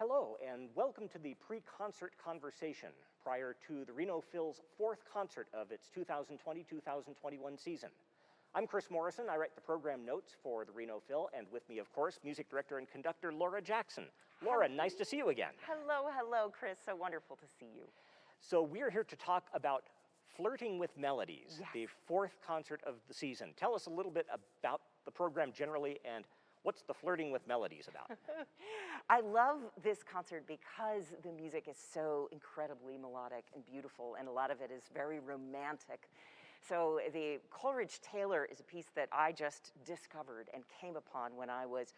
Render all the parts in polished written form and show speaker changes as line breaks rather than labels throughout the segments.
Hello, and welcome to the pre-concert conversation prior to the Reno Phil's fourth concert of its 2020-2021 season. I'm Chris Morrison. I write the program notes for the Reno Phil, and with me, of course, music director and conductor Laura Jackson. Laura, nice to see you again.
Hello, Chris. So wonderful to see you.
So we're here to talk about Flirting with Melodies,
Yes.
the fourth concert of the season. Tell us a little bit about the program generally and what's the Flirting with Melodies about?
I love this concert because the music is so incredibly melodic and beautiful, and a lot of it is very romantic. So the Coleridge Taylor is a piece that I just discovered and came upon when I was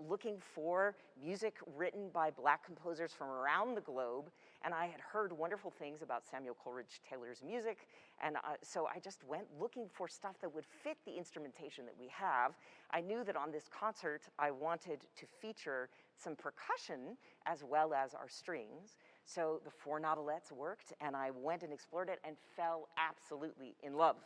looking for music written by Black composers from around the globe, and I had heard wonderful things about Samuel Coleridge Taylor's music, and so I just went looking for stuff that would fit the instrumentation that we have. I knew that on this concert I wanted to feature some percussion as well as our strings, so the four novelettes worked, and I went and explored it and fell absolutely in love.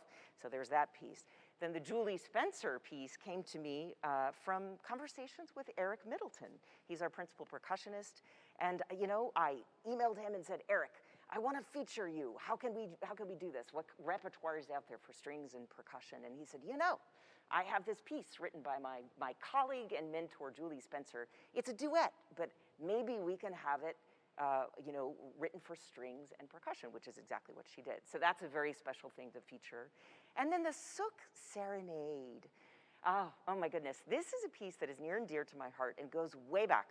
So there's that piece. Then the Julie Spencer piece came to me from conversations with Eric Middleton. He's our principal percussionist, and I emailed him and said, Eric, I want to feature you. How can we do this? What repertoire is out there for strings and percussion? And he said, I have this piece written by my colleague and mentor, Julie Spencer. It's a duet, but maybe we can have it written for strings and percussion, which is exactly what she did. So that's a very special thing to feature. And then the Sook Serenade. Oh my goodness. This is a piece that is near and dear to my heart and goes way back.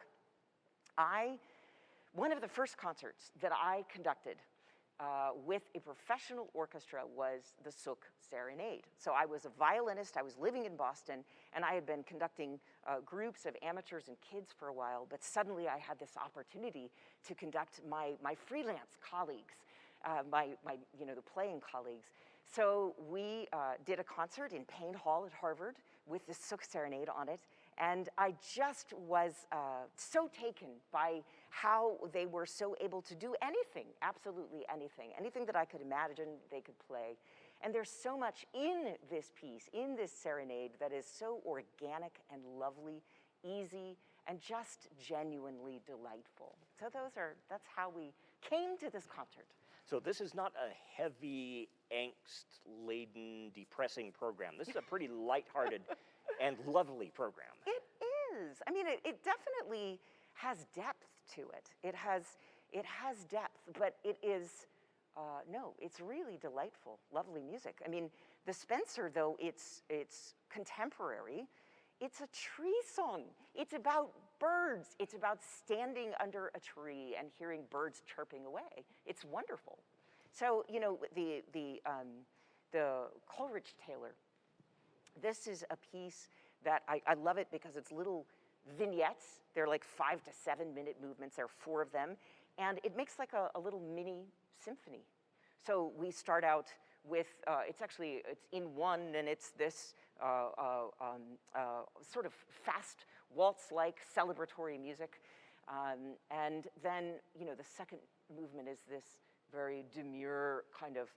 One of the first concerts that I conducted with a professional orchestra was the Sook Serenade. So I was a violinist, I was living in Boston, and I had been conducting groups of amateurs and kids for a while, but suddenly I had this opportunity to conduct my freelance colleagues, the playing colleagues. So we did a concert in Payne Hall at Harvard with the Sook Serenade on it, and I just was so taken by how they were so able to do anything, absolutely anything that I could imagine they could play. And there's so much in this piece, in this serenade, that is so organic and lovely, easy, and just genuinely delightful. So that's how we came to this concert.
So this is not a heavy, angst-laden, depressing program. This is a pretty lighthearted and lovely program.
It is. I mean, it definitely has depth to it. It has depth, but it is, it's really delightful, lovely music. I mean, the Spencer, though it's contemporary, it's a tree song. It's about birds. It's about standing under a tree and hearing birds chirping away. It's wonderful. So, the Coleridge Taylor, this is a piece that I love it because it's little vignettes. They're like 5 to 7 minute movements. There are 4 of them. And it makes like a little mini symphony. So we start out with, it's in one, and it's this sort of fast waltz-like celebratory music. And then, the second movement is this very demure kind of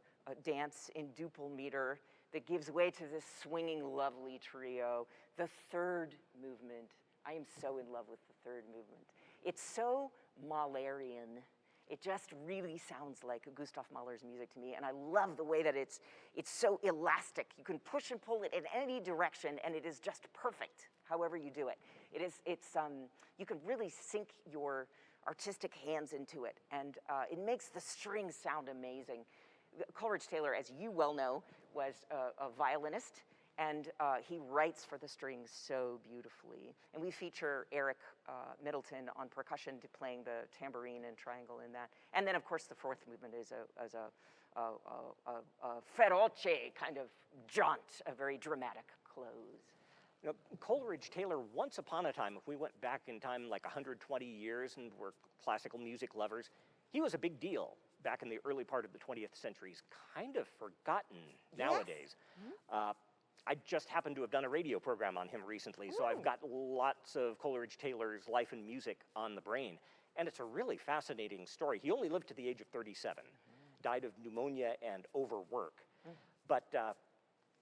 dance in duple meter that gives way to this swinging, lovely trio. The third movement, I am so in love with the third movement. It's so Mahlerian. It just really sounds like Gustav Mahler's music to me, and I love the way that it's so elastic. You can push and pull it in any direction, and it is just perfect, however you do it. You can really sink your artistic hands into it, and it makes the strings sound amazing. Coleridge Taylor, as you well know, was a violinist, and he writes for the strings so beautifully. And we feature Eric Middleton on percussion playing the tambourine and triangle in that. And then, of course, the fourth movement is a feroce kind of jaunt, a very dramatic close.
Coleridge Taylor, once upon a time, if we went back in time like 120 years and were classical music lovers, he was a big deal back in the early part of the 20th century. He's kind of forgotten nowadays.
Yes. Mm-hmm.
I just happened to have done a radio program on him recently, so I've got lots of Coleridge Taylor's life and music on the brain. And it's a really fascinating story. He only lived to the age of 37, died of pneumonia and overwork. But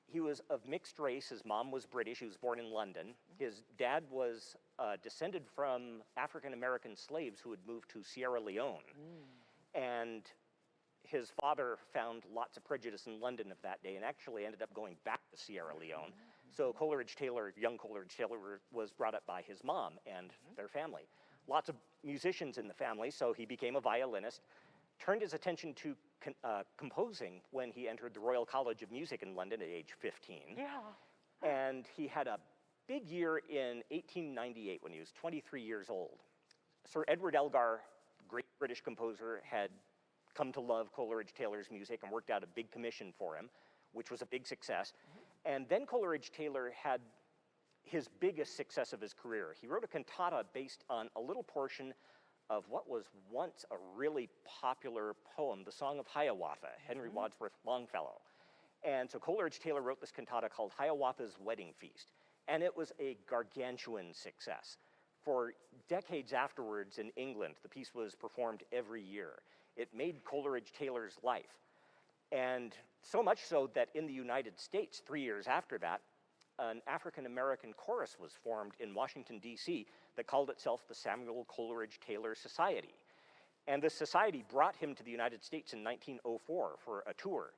He was of mixed race. His mom was British. He was born in London. His dad was descended from African-American slaves who had moved to Sierra Leone. And his father found lots of prejudice in London of that day and actually ended up going back to Sierra Leone. So Coleridge Taylor, young Coleridge Taylor, was brought up by his mom and their family. Lots of musicians in the family, so he became a violinist, turned his attention to composing when he entered the Royal College of Music in London at age 15.
Yeah.
And he had a big year in 1898 when he was 23 years old. Sir Edward Elgar, great British composer, had come to love Coleridge Taylor's music and worked out a big commission for him, which was a big success. And then Coleridge Taylor had his biggest success of his career. He wrote a cantata based on a little portion of what was once a really popular poem, the Song of Hiawatha, Henry Wadsworth Longfellow. And so Coleridge Taylor wrote this cantata called Hiawatha's Wedding Feast, and it was a gargantuan success. For decades afterwards in England, the piece was performed every year. It made Coleridge Taylor's life. And so much so that in the United States, 3 years after that, an African-American chorus was formed in Washington, D.C. that called itself the Samuel Coleridge Taylor Society. And this society brought him to the United States in 1904 for a tour.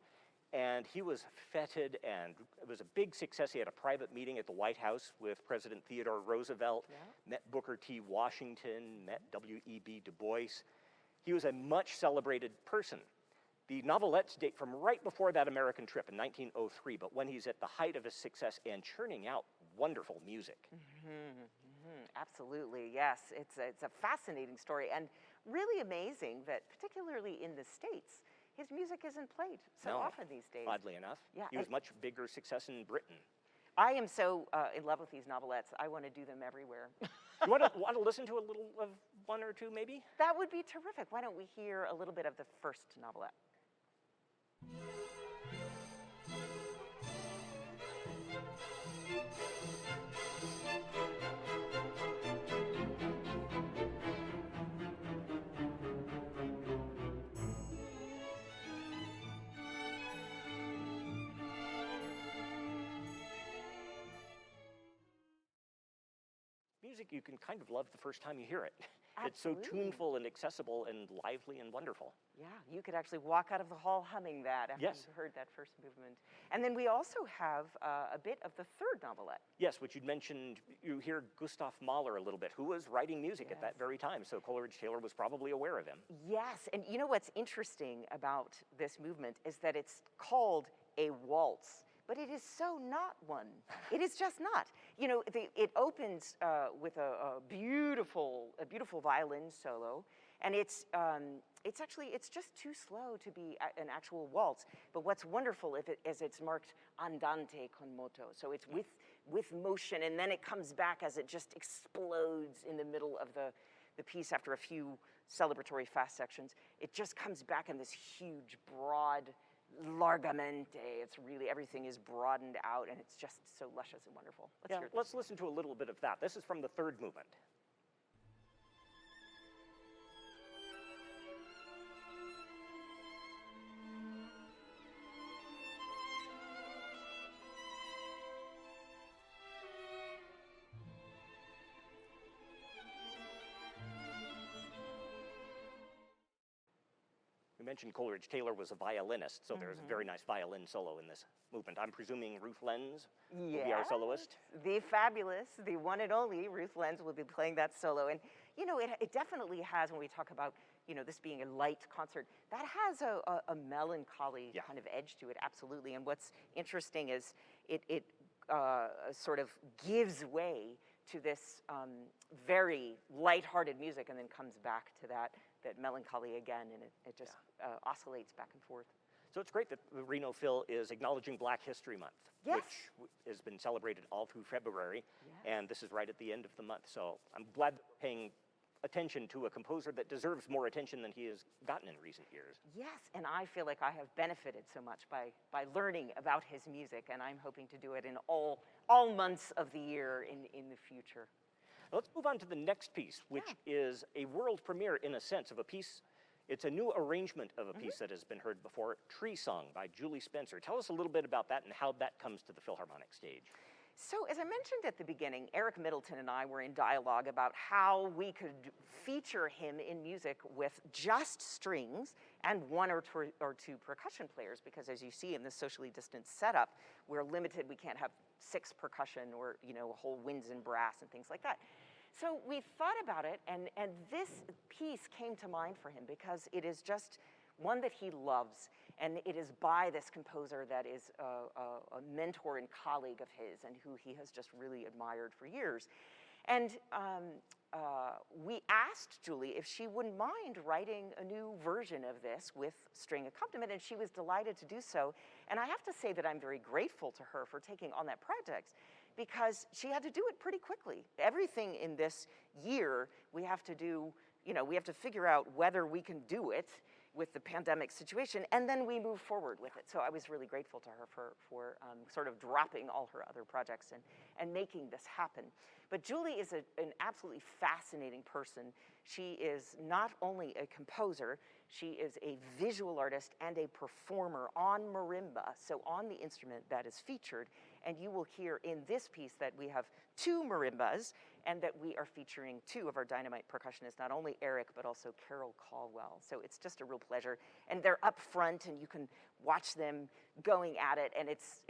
And he was feted, and it was a big success. He had a private meeting at the White House with President Theodore Roosevelt, met Booker T. Washington, met W.E.B. Du Bois. He was a much celebrated person. The Novelettes date from right before that American trip in 1903, but when he's at the height of his success and churning out wonderful music.
Absolutely, yes. It's a fascinating story and really amazing that particularly in the States, his music isn't played so often these days.
Oddly enough.
Yeah,
he was much bigger success in Britain.
I am so in love with these novelettes. I want to do them everywhere.
You want to listen to a little of one or two, maybe?
That would be terrific. Why don't we hear a little bit of the first novelette?
Music you can kind of love the first time you hear it.
Absolutely.
It's so tuneful and accessible and lively and wonderful.
Yeah, you could actually walk out of the hall humming that after you heard that first movement. And then we also have a bit of the third novelette.
Yes, which you'd mentioned, you hear Gustav Mahler a little bit, who was writing music at that very time, so Coleridge Taylor was probably aware of him.
Yes, and you know what's interesting about this movement is that it's called a waltz. But it is so not one. It is just not. You know, it opens with a beautiful violin solo, and it's just too slow to be an actual waltz. But what's wonderful is it's marked andante con moto, so it's with motion, and then it comes back as it just explodes in the middle of the piece after a few celebratory fast sections. It just comes back in this huge, broad largamente. It's really, everything is broadened out and it's just so luscious and wonderful.
Let's listen to a little bit of that. This is from the third movement. Mentioned Coleridge Taylor was a violinist, so there's a very nice violin solo in this movement. I'm presuming Ruth Lenz will be our soloist.
The fabulous, the one and only Ruth Lenz will be playing that solo. And, you know, it definitely has, when we talk about, you know, this being a light concert, that has a melancholy kind of edge to it, absolutely. And what's interesting is it sort of gives way to this very lighthearted music and then comes back to that melancholy again, and it just oscillates back and forth.
So it's great that the Reno Phil is acknowledging Black History Month, which has been celebrated all through February, and this is right at the end of the month. So I'm glad that we're paying attention to a composer that deserves more attention than he has gotten in recent years.
Yes, and I feel like I have benefited so much by learning about his music, and I'm hoping to do it in all months of the year in the future.
Let's move on to the next piece, which is a world premiere, in a sense, of a piece It's a new arrangement of a piece that has been heard before, Tree Song by Julie Spencer. Tell us a little bit about that and how that comes to the Philharmonic stage.
So as I mentioned at the beginning, Eric Middleton and I were in dialogue about how we could feature him in music with just strings and one or two percussion players, because as you see in this socially distanced setup, we're limited. We can't have 6 percussion or, you know, whole winds and brass and things like that. So we thought about it, and this piece came to mind for him because it is just one that he loves, and it is by this composer that is a mentor and colleague of his and who he has just really admired for years. And we asked Julie if she wouldn't mind writing a new version of this with string accompaniment, and she was delighted to do so. And I have to say that I'm very grateful to her for taking on that project, because she had to do it pretty quickly. Everything in this year, we have to do, you know, we have to figure out whether we can do it with the pandemic situation, and then we move forward with it. So I was really grateful to her for sort of dropping all her other projects and making this happen. But Julie is an absolutely fascinating person. She is not only a composer, she is a visual artist and a performer on marimba, so on the instrument that is featured. And you will hear in this piece that we have 2 marimbas, and that we are featuring 2 of our dynamite percussionists, not only Eric, but also Carol Colwell. So it's just a real pleasure. And they're up front, and you can watch them going at it, and it's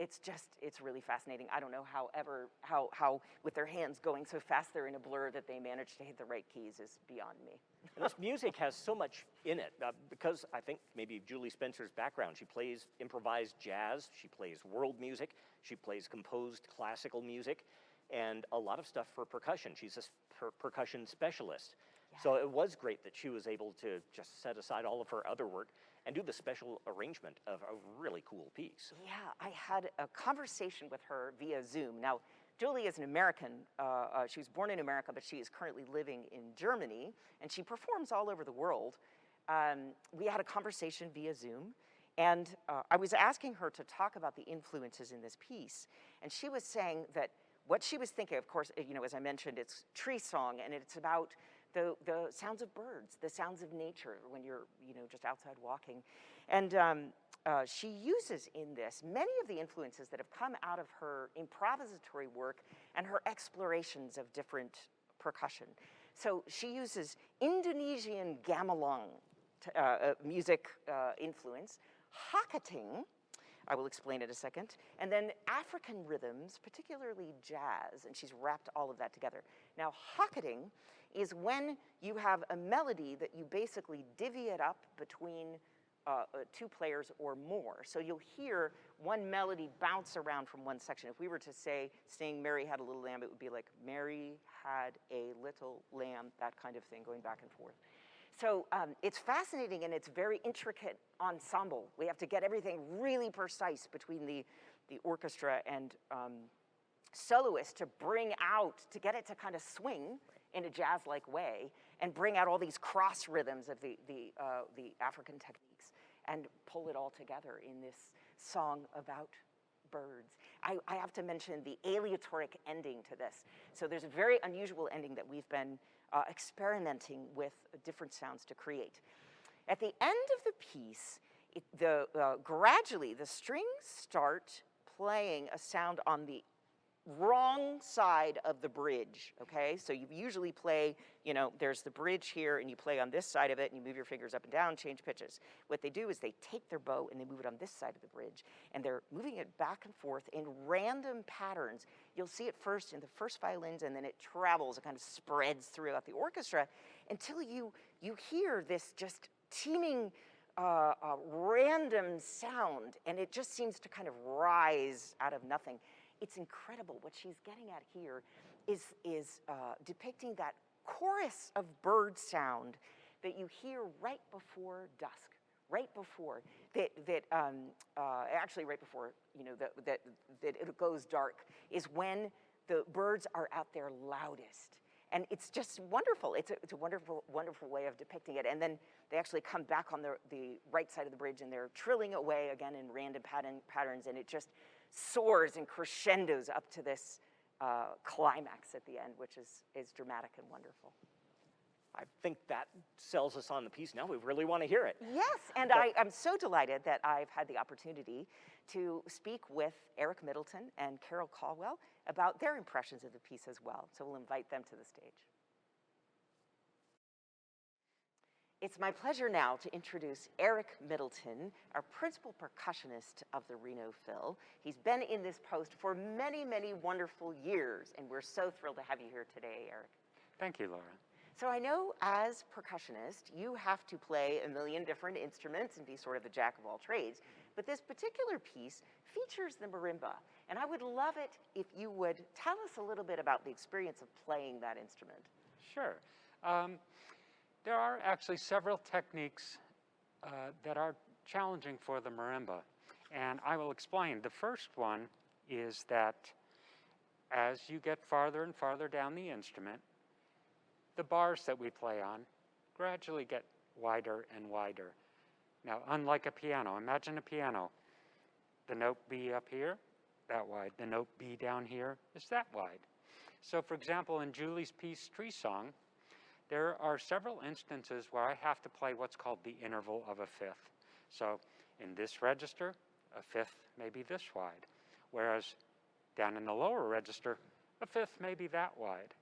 really fascinating. I don't know how with their hands going so fast, they're in a blur that they manage to hit the right keys is beyond me.
And this music has so much in it, because I think maybe Julie Spencer's background, she plays improvised jazz, she plays world music, she plays composed classical music, and a lot of stuff for percussion. She's a percussion specialist. Yeah. So it was great that she was able to just set aside all of her other work and do the special arrangement of a really cool piece.
Yeah, I had a conversation with her via Zoom. Now, Julie is an American. She was born in America, but she is currently living in Germany, and she performs all over the world. We had a conversation via Zoom, and I was asking her to talk about the influences in this piece, and she was saying that what she was thinking, of course, you know, as I mentioned, it's Tree Song, and it's about the sounds of birds, the sounds of nature when you're, you know, just outside walking. And she uses in this many of the influences that have come out of her improvisatory work and her explorations of different percussion. So she uses Indonesian gamelan music influence, hakating, I will explain in a second, and then African rhythms, particularly jazz, and she's wrapped all of that together. Now, hakating is when you have a melody that you basically divvy it up between 2 players or more. So you'll hear one melody bounce around from one section. If we were to say, sing Mary Had a Little Lamb, it would be like Mary had a little lamb, that kind of thing, going back and forth. So it's fascinating, and it's very intricate ensemble. We have to get everything really precise between the orchestra and soloist to bring out, to get it to kind of swing in a jazz-like way, and bring out all these cross rhythms of the African techniques, and pull it all together in this song about birds. I have to mention the aleatoric ending to this. So there's a very unusual ending that we've been experimenting with different sounds to create. At the end of the piece, gradually the strings start playing a sound on the wrong side of the bridge, okay? So you usually play, you know, there's the bridge here, and you play on this side of it, and you move your fingers up and down, change pitches. What they do is they take their bow and they move it on this side of the bridge, and they're moving it back and forth in random patterns. You'll see it first in the first violins, and then it travels, it kind of spreads throughout the orchestra until you hear this just teeming random sound, and it just seems to kind of rise out of nothing. It's incredible. What she's getting at here is depicting that chorus of bird sound that you hear right before dusk, right before actually right before, you know, that it goes dark, is when the birds are at their loudest. And it's just wonderful. It's a wonderful, wonderful way of depicting it. And then they actually come back on the right side of the bridge, and they're trilling away again in random patterns, and it just soars and crescendos up to this climax at the end, which is dramatic and wonderful.
I think that sells us on the piece. Now we really want to hear it.
Yes, and I'm so delighted that I've had the opportunity to speak with Eric Middleton and Carol Colwell about their impressions of the piece as well. So we'll invite them to the stage. It's my pleasure now to introduce Eric Middleton, our principal percussionist of the Reno Phil. He's been in this post for many, many wonderful years, and we're so thrilled to have you here today, Eric.
Thank you, Laura.
So I know as percussionist, you have to play a million different instruments and be sort of the jack of all trades, but this particular piece features the marimba, and I would love it if you would tell us a little bit about the experience of playing that instrument.
Sure. There are actually several techniques that are challenging for the marimba, and I will explain. The first one is that as you get farther and farther down the instrument, the bars that we play on gradually get wider and wider. Now, unlike a piano, imagine a piano. The note B up here, that wide. The note B down here is that wide. So, for example, in Julie's piece, Tree Song, there are several instances where I have to play what's called the interval of a fifth. So, in this register, a fifth may be this wide, whereas down in the lower register, a fifth may be that wide.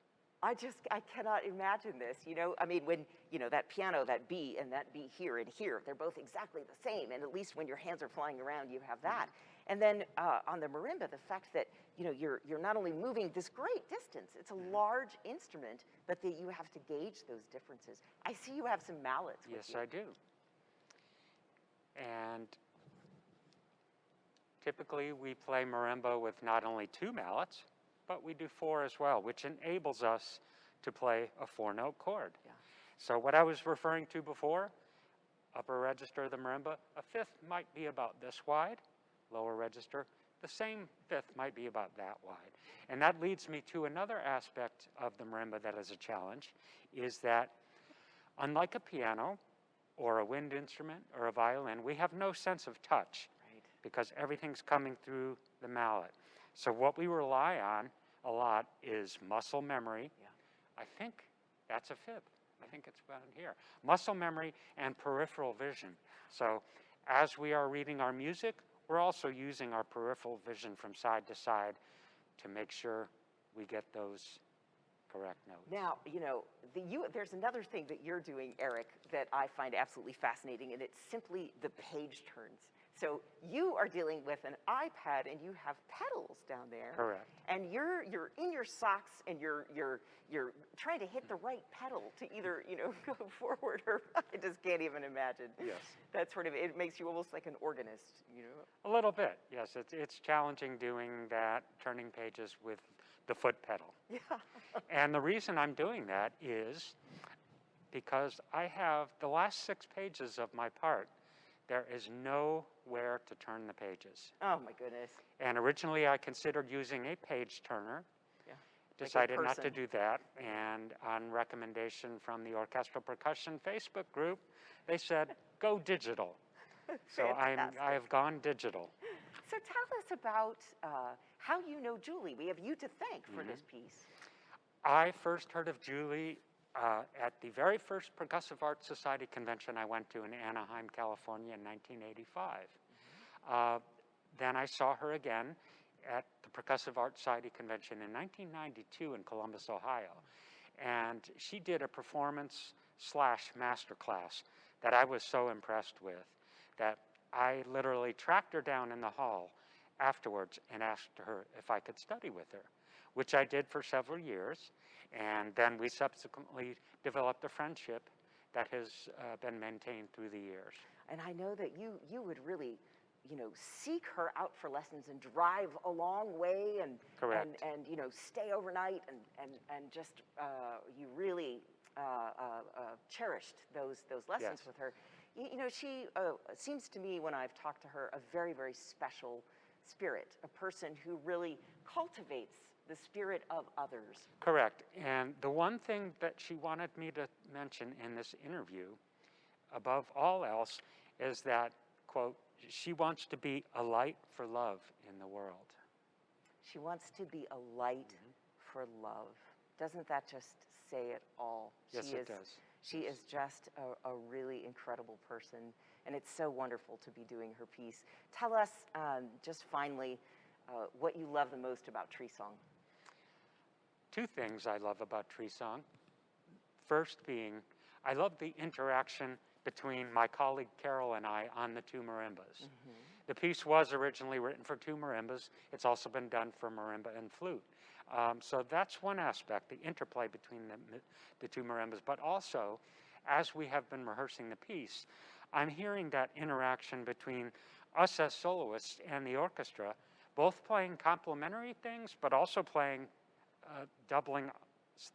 I cannot imagine this, you know, I mean, when, you know, that piano, that B and that B here and here, they're both exactly the same, and at least when your hands are flying around, you have that. And then on the marimba, the fact that, you know, you're not only moving this great distance, it's a large instrument, but that you have to gauge those differences. I see you have some mallets with
Yes,
you.
I do. And typically we play marimba with not only 2 mallets, but we do 4 as well, which enables us to play a 4-note chord.
Yeah.
So what I was referring to before, upper register of the marimba, a fifth might be about this wide, lower register, the same fifth might be about that wide. And that leads me to another aspect of the marimba that is a challenge, is that unlike a piano or a wind instrument or a violin, we have no sense of touch,
Right.
because everything's coming through the mallet. So what we rely on a lot is muscle memory.
Yeah.
I think that's a fib. I think it's about here. Muscle memory and peripheral vision. So as we are reading our music, we're also using our peripheral vision from side to side to make sure we get those correct notes.
Now, you know, there's another thing that you're doing, Eric, that I find absolutely fascinating, and it's simply the page turns. So you are dealing with an iPad, and you have pedals down there.
Correct.
And you're in your socks, and you're trying to hit the right pedal to either, you know, go forward or I just can't even imagine.
Yes.
That sort of, it makes you almost like an organist, you know.
A little bit, yes. It's challenging doing that, turning pages with the foot pedal.
Yeah.
And the reason I'm doing that is because I have the last 6 pages of my part. There is nowhere to turn the pages.
Oh my goodness.
And originally I considered using a page turner.
Yeah.
Decided
Like a
not to
person.
do that. And on recommendation from the Orchestral Percussion Facebook group, they said, go digital. So I have gone digital.
So tell us about how you know Julie. We have you to thank for this piece.
I first heard of Julie at the very first Percussive Arts Society convention I went to in Anaheim, California in 1985. Then I saw her again at the Percussive Arts Society convention in 1992 in Columbus, Ohio. And she did a performance / masterclass that I was so impressed with that I literally tracked her down in the hall afterwards and asked her if I could study with her, which I did for several years. And then we subsequently developed a friendship that has been maintained through the years.
And I know that you would really, you know, seek her out for lessons and drive a long way and
Correct.
and you know, stay overnight and just you really cherished those lessons
Yes.
with her. You know, she seems to me when I've talked to her a very, very special spirit, a person who really cultivates the spirit of others.
Correct. And the one thing that she wanted me to mention in this interview, above all else, is that, quote, she wants to be a light for love in the world.
She wants to be a light for love. Doesn't that just say it all.
Yes, it does.
She is just a really incredible person, and it's so wonderful to be doing her piece. Tell us, just finally, what you love the most about Tree Song.
Two things I love about Tree Song. First being, I love the interaction between my colleague Carol and I on the two marimbas. The piece was originally written for two marimbas. It's also been done for marimba and flute. So that's one aspect, the interplay between the two marimbas. But also, as we have been rehearsing the piece, I'm hearing that interaction between us as soloists and the orchestra, both playing complementary things, but also playing doubling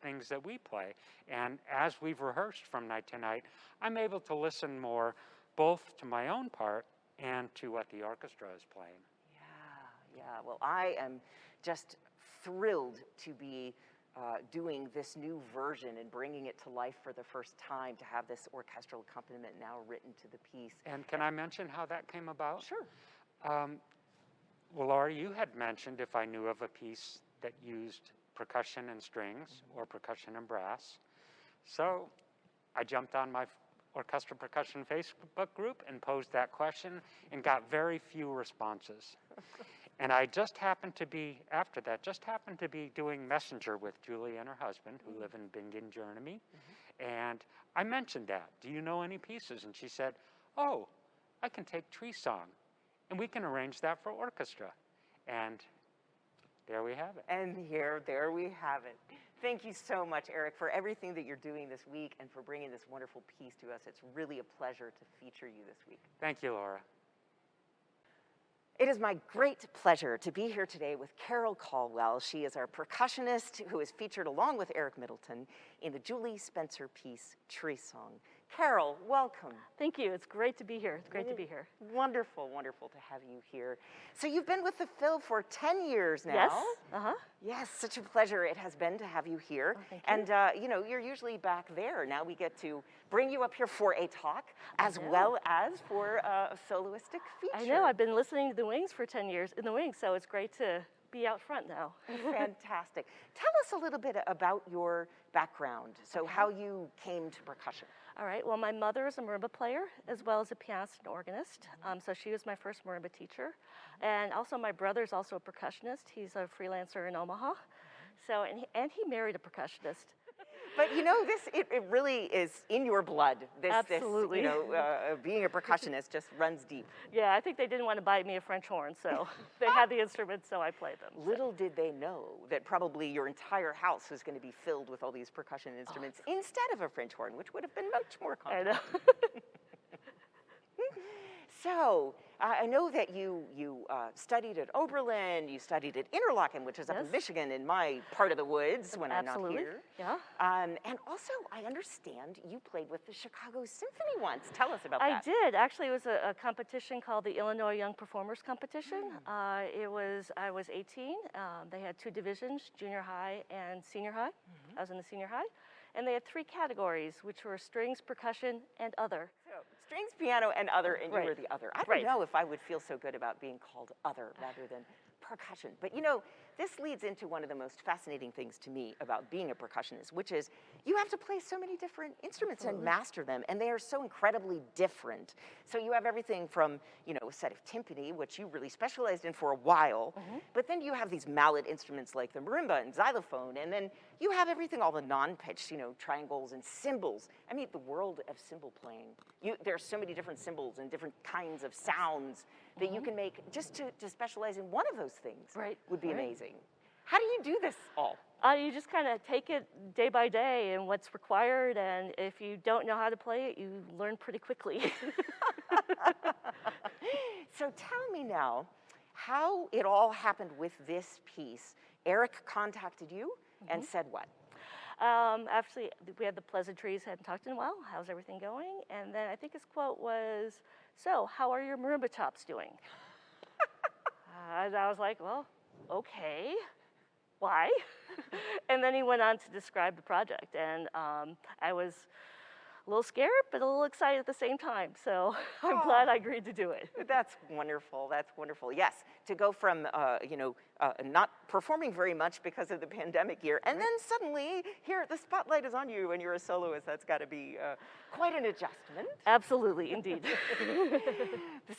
things that we play. And as we've rehearsed from night to night, I'm able to listen more both to my own part and to what the orchestra is playing.
Yeah. Well, I am just thrilled to be doing this new version and bringing it to life for the first time, to have this orchestral accompaniment now written to the piece.
And can I mention how that came about?
Sure.
Well, Laura, you had mentioned if I knew of a piece that used percussion and strings or percussion and brass. So I jumped on my orchestral percussion Facebook group and posed that question and got very few responses. And I just happened to be, after that, doing Messenger with Julie and her husband, who live in Bingen, Germany. And I mentioned that. Do you know any pieces? And she said, oh, I can take Tree Song, and we can arrange that for orchestra. And there we have it.
And there we have it. Thank you so much, Eric, for everything that you're doing this week and for bringing this wonderful piece to us. It's really a pleasure to feature you this week.
Thank you, Laura.
It is my great pleasure to be here today with Carol Colwell. She is our percussionist who is featured along with Eric Middleton in the Julie Spencer piece, Tree Song. Carol, welcome.
Thank you. It's great to be here. It's great to be here.
Wonderful, wonderful to have you here. So you've been with the Phil for 10 years now.
Yes.
Yes, such a pleasure it has been to have you here.
Oh, thank you.
And, you know, you're usually back there. Now we get to bring you up here for a talk as well as for a soloistic feature.
I know. I've been listening to the Wings for 10 years in the Wings, so it's great to be out front now.
Fantastic. Tell us a little bit about your background, so how you came to percussion.
All right. Well, my mother is a marimba player as well as a pianist and organist. So she was my first marimba teacher. And also my brother's also a percussionist. He's a freelancer in Omaha. So, and he married a percussionist.
But you know, it really is in your blood.
Absolutely.
This, you know, being a percussionist just runs deep.
Yeah, I think they didn't want to buy me a French horn, so they had the instruments, so I played them.
Little did they know that probably your entire house was going to be filled with all these percussion instruments instead of a French horn, which would have been much more comfortable.
I know.
So, I know that you studied at Oberlin, you studied at Interlochen, which is up in Michigan in my part of the woods when I'm not here.
Yeah.
And also, I understand you played with the Chicago Symphony once. Tell us about that.
I did. Actually, it was a competition called the Illinois Young Performers Competition. I was 18. They had two divisions, junior high and senior high. I was in the senior high. And they had three categories, which were strings, percussion, and other.
So, strings, piano, and other, and you were the other. I don't know if I would feel so good about being called other rather than percussion. But you know, this leads into one of the most fascinating things to me about being a percussionist, which is you have to play so many different instruments and master them, and they are so incredibly different. So you have everything from, you know, a set of timpani, which you really specialized in for a while, but then you have these mallet instruments like the marimba and xylophone, and then you have everything, all the non-pitched, you know, triangles and cymbals. I mean, the world of cymbal playing. There are so many different cymbals and different kinds of sounds that you can make. Just to specialize in one of those things would be amazing. How do you do this all?
You just kind of take it day by day and what's required, and if you don't know how to play it, you learn pretty quickly.
So tell me now how it all happened with this piece. Eric contacted you and said what?
Actually, we had the pleasantries, hadn't talked in a while. How's everything going? And then I think his quote was, so how are your marimba chops doing? And I was like, well, okay. Why? And then he went on to describe the project. And I was little scared, but a little excited at the same time. So I'm glad I agreed to do it.
That's wonderful. That's wonderful. Yes, to go from not performing very much because of the pandemic year, and then suddenly here the spotlight is on you when you're a soloist. That's got to be quite an adjustment.
Absolutely, indeed.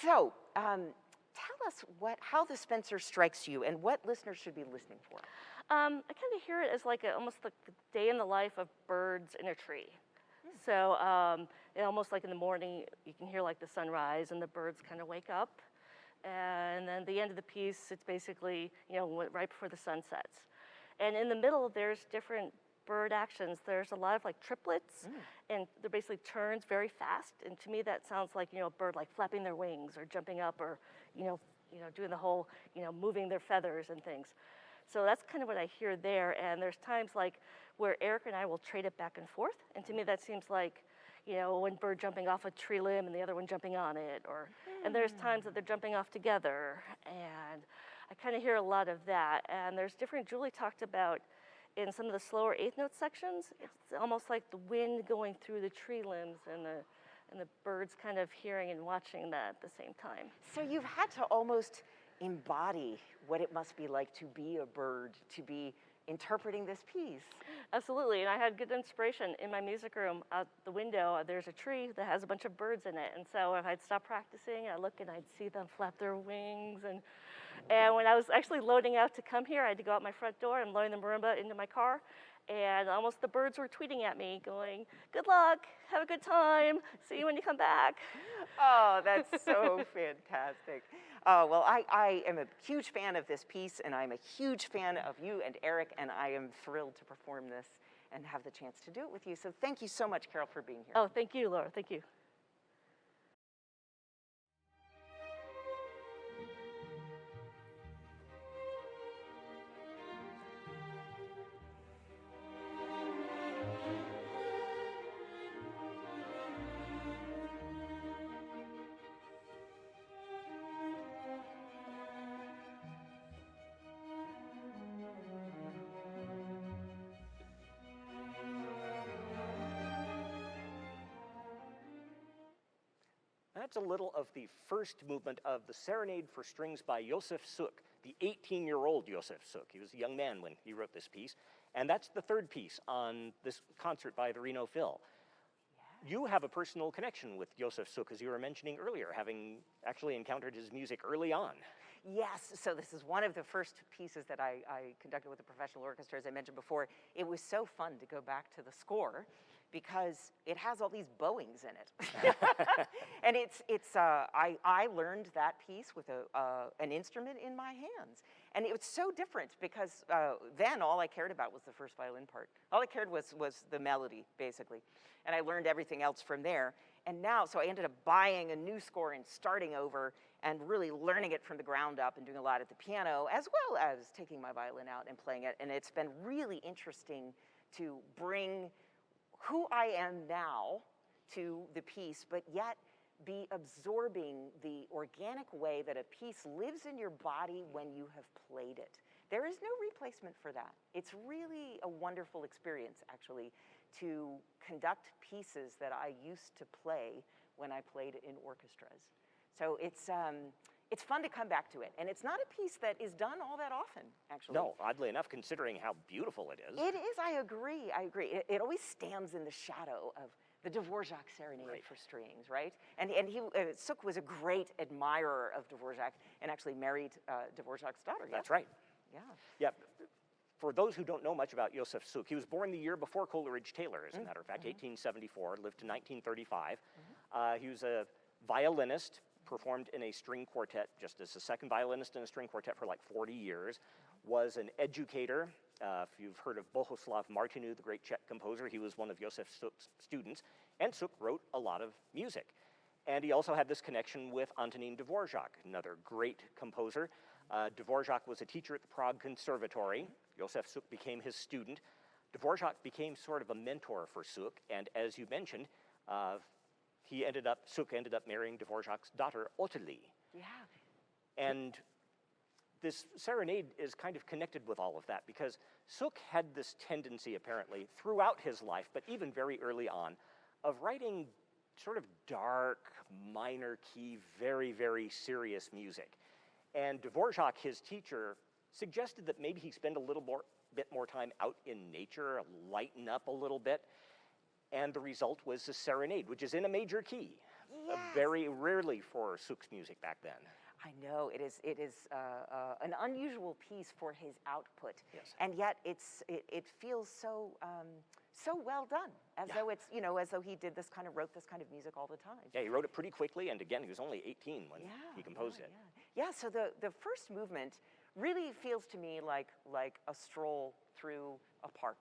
So, tell us how the Spencer strikes you, and what listeners should be listening for.
I kind of hear it as like almost like the day in the life of birds in a tree. So almost like in the morning, you can hear like the sunrise and the birds kind of wake up. And then the end of the piece, it's basically, right before the sun sets. And in the middle, there's different bird actions. There's a lot of like triplets, and they're basically turns very fast. And to me, that sounds like, a bird like flapping their wings or jumping up or, doing the whole, moving their feathers and things. So that's kind of what I hear there. And there's times like where Eric and I will trade it back and forth. And to me, that seems like, one bird jumping off a tree limb and the other one jumping on it. And there's times that they're jumping off together. And I kind of hear a lot of that. And there's different, Julie talked about in some of the slower eighth note sections, it's almost like the wind going through the tree limbs and the birds kind of hearing and watching that at the same time.
So you've had to almost embody what it must be like to be a bird, to be interpreting this piece.
Absolutely, and I had good inspiration. In my music room, out the window, there's a tree that has a bunch of birds in it, and so if I'd stop practicing, I'd look and I'd see them flap their wings, and when I was actually loading out to come here, I had to go out my front door and load the marimba into my car, and almost the birds were tweeting at me, going, "Good luck, have a good time, see you when you come back."
Oh, that's so fantastic. Well, I am a huge fan of this piece, and I'm a huge fan of you and Eric, and I am thrilled to perform this and have the chance to do it with you. So thank you so much, Carol, for being here.
Oh, thank you, Laura, thank you.
That's a little of the first movement of the Serenade for Strings by Josef Suk, the 18-year-old Josef Suk. He was a young man when he wrote this piece. And that's the third piece on this concert by the Reno Phil. You have a personal connection with Josef Suk, as you were mentioning earlier, having actually encountered his music early on.
Yes, so this is one of the first pieces that I conducted with a professional orchestra, as I mentioned before. It was so fun to go back to the score because it has all these bowings in it. And I learned that piece with an instrument in my hands. And it was so different because then all I cared about was the first violin part. All I cared was the melody, basically. And I learned everything else from there. And now, so I ended up buying a new score and starting over and really learning it from the ground up and doing a lot at the piano, as well as taking my violin out and playing it. And it's been really interesting to bring who I am now to the piece, but yet be absorbing the organic way that a piece lives in your body when you have played it. There is no replacement for that. It's really a wonderful experience, actually, to conduct pieces that I used to play when I played in orchestras. So it's fun to come back to it. And it's not a piece that is done all that often, actually.
No, oddly enough, considering how beautiful it is.
It is, I agree. It always stands in the shadow of the Dvorak Serenade for strings, right? And Suk was a great admirer of Dvorak and actually married Dvorak's daughter.
That's right.
Yeah.
Yeah. For those who don't know much about Josef Suk, he was born the year before Coleridge Taylor, as a matter of fact, 1874, lived to 1935. He was a violinist, performed in a string quartet, just as a second violinist in a string quartet for like 40 years, was an educator. If you've heard of Bohuslav Martinu, the great Czech composer, he was one of Josef Suk's students, and Suk wrote a lot of music. And he also had this connection with Antonín Dvorak, another great composer. Dvorak was a teacher at the Prague Conservatory. Josef Suk became his student. Dvorak became sort of a mentor for Suk, and as you mentioned, Suk ended up marrying Dvorak's daughter, Ottilie.
Yeah.
And this serenade is kind of connected with all of that because Suk had this tendency, apparently, throughout his life, but even very early on, of writing sort of dark, minor key, very, very serious music. And Dvorak, his teacher, suggested that maybe he spend a bit more time out in nature, lighten up a little bit. And the result was the Serenade, which is in a major key.
Yes.
Very rarely for Suk's music back then.
I know, it is an unusual piece for his output.
Yes.
And yet it feels so well done, as though it's, as though he wrote this kind of music all the time.
Yeah, he wrote it pretty quickly, and again, he was only 18 when he composed it.
Yeah, so the first movement really feels to me like a stroll through a park.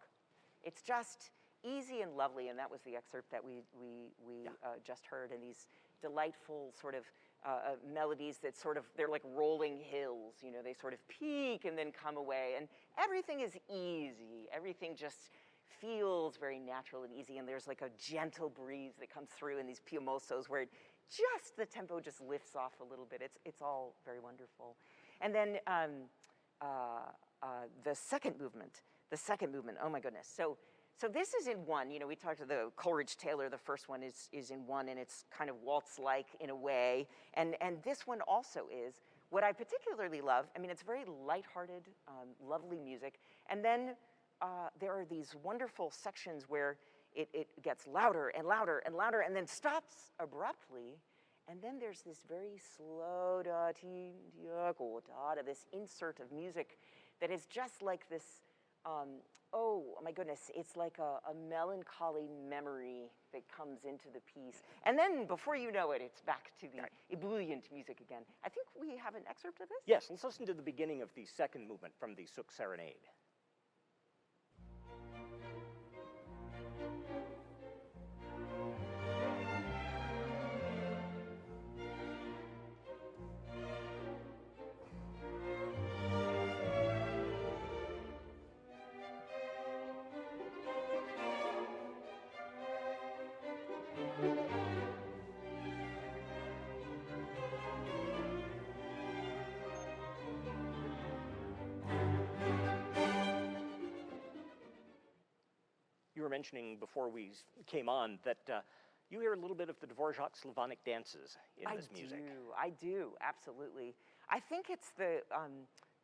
It's just easy and lovely, and that was the excerpt that we just heard, and these delightful sort of melodies that they're like rolling hills, they sort of peak and then come away, and everything is easy. Everything just feels very natural and easy, and there's like a gentle breeze that comes through in these piomosos where the tempo just lifts off a little bit. It's all very wonderful. And then the second movement, oh my goodness. So this is in one. We talked to the Coleridge Taylor, the first one is in one, and it's kind of waltz-like in a way. And this one also is. What I particularly love, it's very lighthearted, lovely music. And then there are these wonderful sections where it gets louder and louder and louder and then stops abruptly. And then there's this very slow this insert of music that is just like this, oh my goodness, it's like a melancholy memory that comes into the piece. And then before you know it, it's back to the ebullient music again. I think we have an excerpt of this?
Yes, let's listen to the beginning of the second movement from the Suk Serenade. You were mentioning before we came on that you hear a little bit of the Dvorak Slavonic dances in this music.
I do, absolutely. I think it's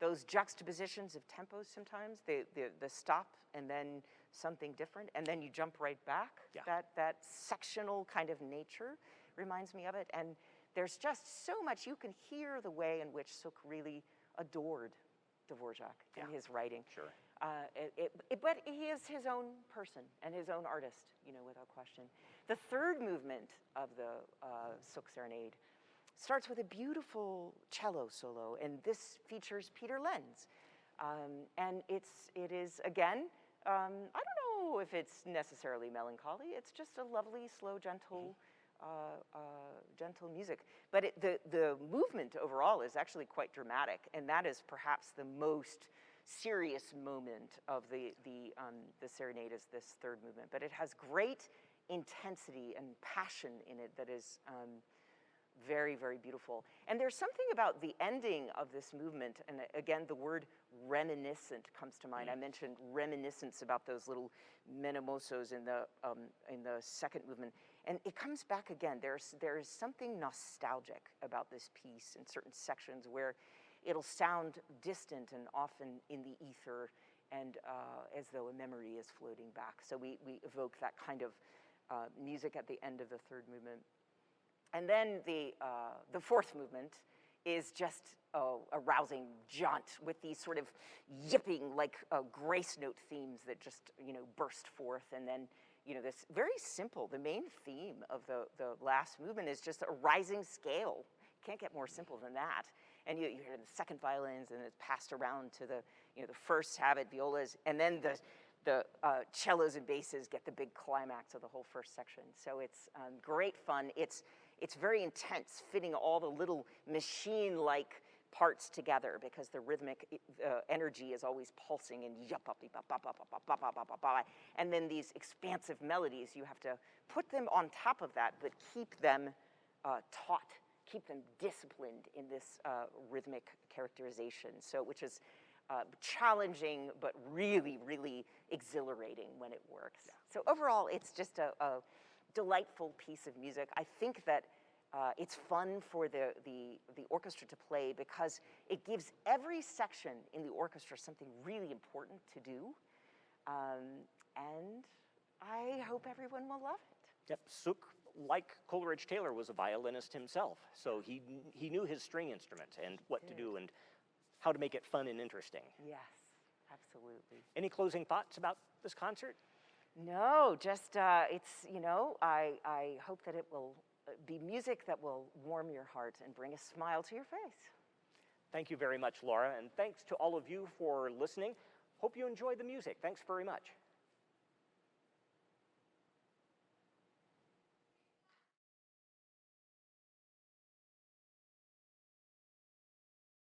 those juxtapositions of tempos sometimes, the stop and then something different, and then you jump right back.
Yeah.
That sectional kind of nature reminds me of it. And there's just so much, you can hear the way in which Suk really adored Dvorak in his writing.
Sure.
But he is his own person and his own artist, without question. The third movement of the Suk Serenade starts with a beautiful cello solo, and this features Peter Lenz. And it is, again, I don't know if it's necessarily melancholy. It's just a lovely, slow, gentle, gentle music. But the movement overall is actually quite dramatic, and that is perhaps the most serious moment of the Serenade is this third movement. But it has great intensity and passion in it that is very, very beautiful. And there's something about the ending of this movement, and again, the word reminiscent comes to mind. I mentioned reminiscence about those little menemosos in the second movement. And it comes back again. There's something nostalgic about this piece in certain sections where it'll sound distant and often in the ether, and as though a memory is floating back. So we evoke that kind of music at the end of the third movement. And then the fourth movement is just a rousing jaunt with these sort of yipping, like grace note themes that just, burst forth. And then, this very simple, the main theme of the last movement is just a rising scale. Can't get more simple than that. And you hear the second violins, and it's passed around to the first habit violas, and then the cellos and basses get the big climax of the whole first section. So it's great fun. It's very intense, fitting all the little machine-like parts together because the rhythmic energy is always pulsing and and then these expansive melodies, you have to put them on top of that, but keep them taut. Keep them disciplined in this rhythmic characterization, which is challenging but really, really exhilarating when it works. Yeah. So overall, it's just a delightful piece of music. I think that it's fun for the orchestra to play because it gives every section in the orchestra something really important to do. And I hope everyone will love it.
Yep, Suk, like Coleridge Taylor, was a violinist himself, so he knew his string instrument and what to do and how to make it fun and interesting.
Yes, absolutely.
Any closing thoughts about this concert?
No, just it's, you know, I hope that it will be music that will warm your heart and bring a smile to your face.
Thank you very much, Laura, and thanks to all of you for listening. Hope you enjoyed the music. Thanks very much.